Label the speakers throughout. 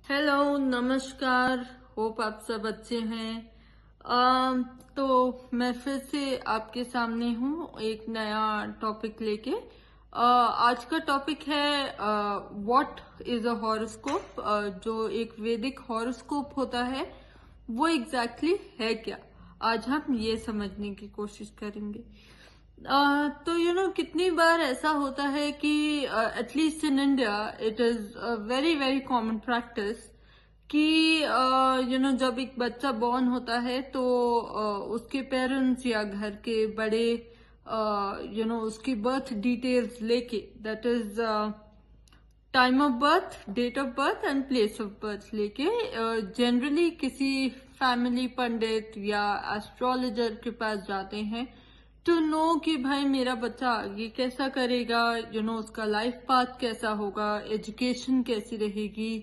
Speaker 1: Hello, नमस्कार। Hope आप सब अच्छे हैं। तो मैं फिर से आपके सामने हूँ एक नया टॉपिक लेके। आज का टॉपिक है व्हाट इज अ हॉरोस्कोप। जो एक वैदिक हॉरोस्कोप होता है वो एग्जैक्टली है क्या, आज हम ये समझने की कोशिश करेंगे। तो कितनी बार ऐसा होता है कि at least in India it is very very common practice कि जब एक बच्चा बॉर्न होता है तो उसके पेरेंट्स या घर के बड़े उसकी बर्थ डिटेल्स लेके, that is time of birth, date of birth and place of birth लेके जनरली किसी फैमिली पंडित या एस्ट्रोलॉजर के पास जाते हैं टू नो कि भाई मेरा बच्चा आगे कैसा करेगा, उसका लाइफ पाथ कैसा होगा, एजुकेशन कैसी रहेगी,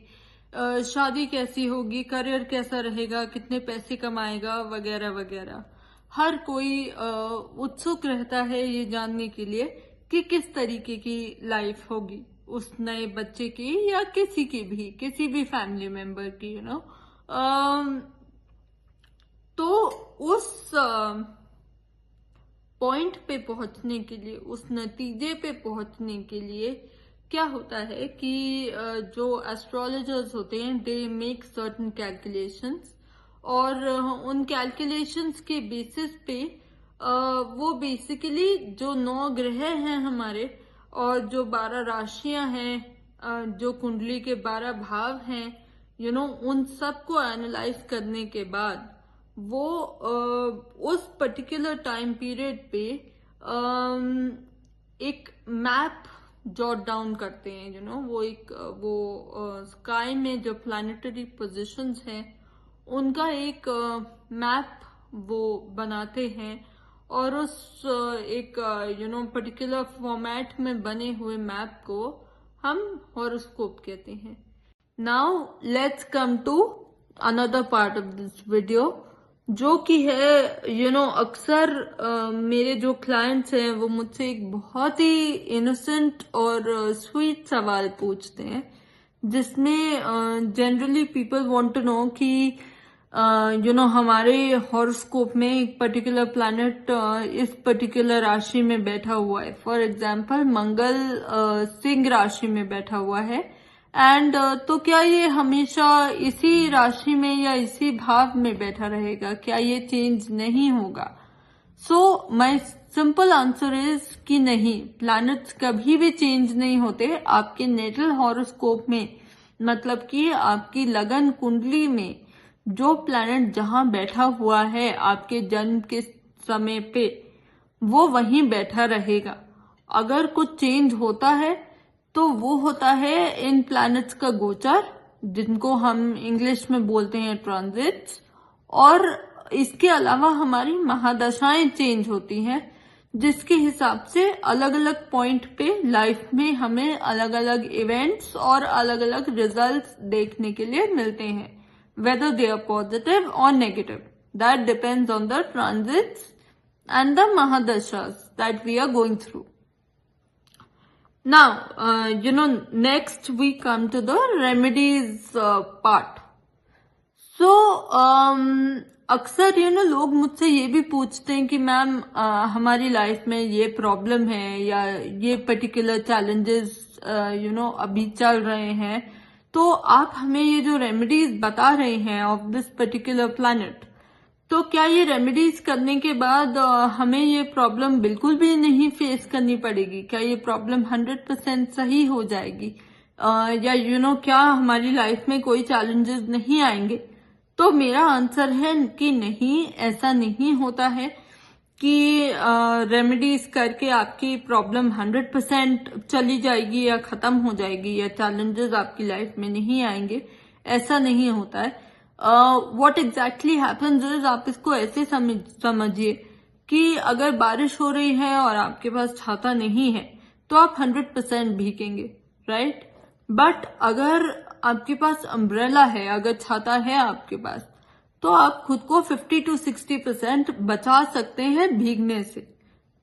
Speaker 1: शादी कैसी होगी, करियर कैसा रहेगा, कितने पैसे कमाएगा, वगैरह वगैरह। हर कोई उत्सुक रहता है ये जानने के लिए कि किस तरीके की लाइफ होगी उस नए बच्चे की या किसी भी फैमिली मेंबर की, तो उस पॉइंट पे पहुंचने के लिए, उस नतीजे पे पहुंचने के लिए क्या होता है कि जो एस्ट्रोलॉजर्स होते हैं दे मेक सर्टेन कैलकुलेशंस, और उन कैलकुलेशंस के बेसिस पे वो बेसिकली जो 9 ग्रह हैं हमारे और जो 12 राशियां हैं, जो कुंडली के 12 भाव हैं, उन सबको एनालाइज करने के बाद वो उस पर्टिकुलर टाइम पीरियड पे एक मैप जॉट डाउन करते हैं। वो स्काई में जो प्लैनेटरी पोजीशंस हैं उनका एक मैप वो बनाते हैं, और उस एक पर्टिकुलर फॉर्मेट में बने हुए मैप को हम हॉरोस्कोप कहते हैं। Now let's come to another part of this video, जो कि है अक्सर मेरे जो क्लाइंट्स हैं वो मुझसे एक बहुत ही इनोसेंट और स्वीट सवाल पूछते हैं, जिसमें generally people want to know कि हमारे हॉरोस्कोप में एक पर्टिकुलर प्लैनेट इस पर्टिकुलर राशि में बैठा हुआ है। फॉर एग्जाम्पल मंगल सिंह राशि में बैठा हुआ है, एंड तो क्या ये हमेशा इसी राशि में या इसी भाव में बैठा रहेगा, क्या ये चेंज नहीं होगा? So my simple answer is कि नहीं, प्लैनेट्स कभी भी चेंज नहीं होते। आपके नेटल हॉरोस्कोप में, मतलब कि आपकी लगन कुंडली में जो प्लैनेट जहां बैठा हुआ है आपके जन्म के समय पे, वो वहीं बैठा रहेगा। अगर कुछ चेंज होता है तो वो होता है इन प्लैनेट्स का गोचर, जिनको हम इंग्लिश में बोलते हैं ट्रांजिट्स, और इसके अलावा हमारी महादशाएं चेंज होती हैं, जिसके हिसाब से अलग अलग पॉइंट पे लाइफ में हमें अलग अलग इवेंट्स और अलग अलग रिजल्ट्स देखने के लिए मिलते हैं, whether they are positive or negative. That depends on the transits and the mahadashas that we are going through. Now, next we come to the remedies part. So, अक्सर लोग मुझसे ये भी पूछते हैं कि मैम हमारी लाइफ में ये प्रॉब्लम है या ये पर्टिकुलर चैलेंजेस अभी चल रहे हैं, तो आप हमें ये जो रेमेडीज बता रहे हैं ऑफ दिस पर्टिकुलर प्लैनेट, तो क्या ये रेमेडीज करने के बाद हमें ये प्रॉब्लम बिल्कुल भी नहीं फेस करनी पड़ेगी? क्या ये प्रॉब्लम 100% सही हो जाएगी? या क्या हमारी लाइफ में कोई चैलेंजेस नहीं आएंगे? तो मेरा आंसर है कि नहीं, ऐसा नहीं होता है कि रेमेडीज करके आपकी प्रॉब्लम 100% चली जाएगी या खत्म हो जाएगी या चैलेंजेस आपकी लाइफ में नहीं आएंगे। ऐसा नहीं होता है। व्हाट एग्जैक्टली हैपेंस इज, आप इसको ऐसे समझिए कि अगर बारिश हो रही है और आपके पास छाता नहीं है तो आप 100% भीगेंगे, राइट? बट अगर आपके पास अम्ब्रेला है, अगर छाता है आपके पास, तो आप खुद को 50 to 60% बचा सकते हैं भीगने से।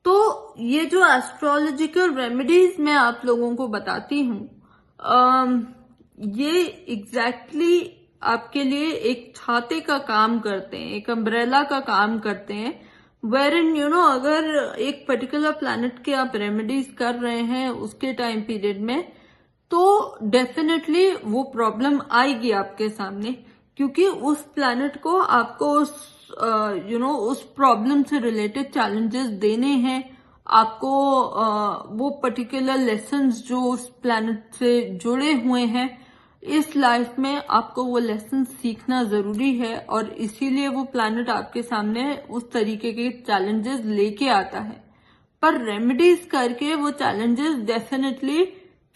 Speaker 1: तो ये जो एस्ट्रोलॉजिकल रेमेडीज मैं आप लोगों को बताती हूँ, ये एग्जैक्टली आपके लिए एक छाते का काम करते हैं, एक अम्ब्रेला का काम करते हैं, वेर इन अगर एक पर्टिकुलर प्लैनेट के आप रेमेडीज कर रहे हैं उसके टाइम पीरियड में, तो डेफिनेटली वो प्रॉब्लम आएगी आपके सामने, क्योंकि उस प्लैनेट को आपको उस प्रॉब्लम से रिलेटेड चैलेंजेस देने हैं, आपको वो पर्टिकुलर लेसन्स जो उस प्लैनेट से जुड़े हुए हैं इस लाइफ में, आपको वो लेसन सीखना जरूरी है, और इसीलिए वो प्लैनेट आपके सामने उस तरीके के चैलेंजेस लेके आता है। पर रेमेडीज करके वो चैलेंजेस डेफिनेटली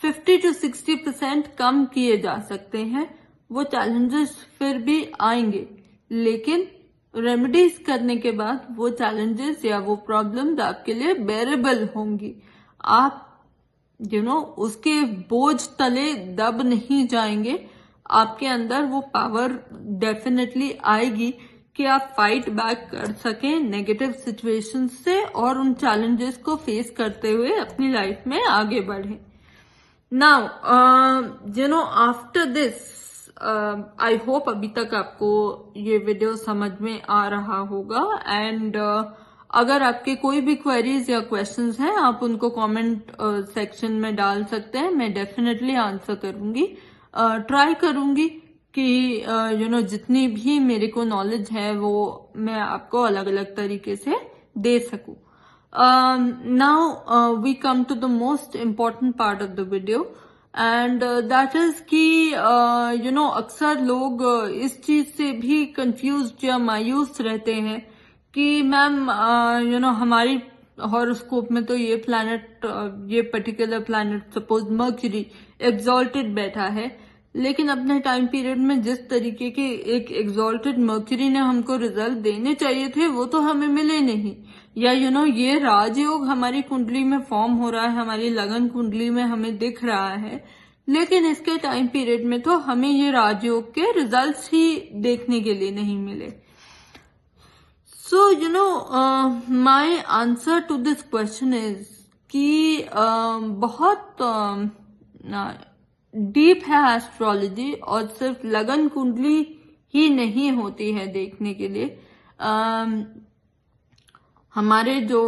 Speaker 1: 50 to 60% कम किए जा सकते हैं। वो चैलेंजेस फिर भी आएंगे, लेकिन रेमेडीज करने के बाद वो चैलेंजेस या वो प्रॉब्लम्स आपके लिए बेरेबल होंगी। आप उसके बोझ तले दब नहीं जाएंगे। आपके अंदर वो पावर डेफिनेटली आएगी कि आप फाइट बैक कर सकें नेगेटिव सिचुएशन से, और उन चैलेंजेस को फेस करते हुए अपनी लाइफ में आगे बढ़ें। Now after this I hope अभी तक आपको ये वीडियो समझ में आ रहा होगा, एंड अगर आपके कोई भी क्वेरीज या क्वेश्चंस हैं आप उनको कमेंट सेक्शन में डाल सकते हैं। मैं डेफिनेटली आंसर करूंगी, ट्राई करूंगी कि जितनी भी मेरे को नॉलेज है वो मैं आपको अलग अलग तरीके से दे सकूं। Now we come to the most important part of the video, and that is कि अक्सर लोग इस चीज से भी कंफ्यूज या मायूस रहते हैं कि मैम हमारी हॉरोस्कोप में तो ये प्लैनेट, ये particular planet suppose mercury exalted बैठा है, लेकिन अपने टाइम पीरियड में जिस तरीके के एक एग्जॉल्टेड मर्क्यूरी ने हमको रिजल्ट देने चाहिए थे वो तो हमें मिले नहीं, या ये राजयोग हमारी कुंडली में फॉर्म हो रहा है, हमारी लगन कुंडली में हमें दिख रहा है, लेकिन इसके टाइम पीरियड में तो हमें ये राजयोग के रिजल्ट्स ही देखने के लिए नहीं मिले। So, my answer to this question is कि बहुत डीप है एस्ट्रोलॉजी, और सिर्फ लगन कुंडली ही नहीं होती है देखने के लिए। हमारे जो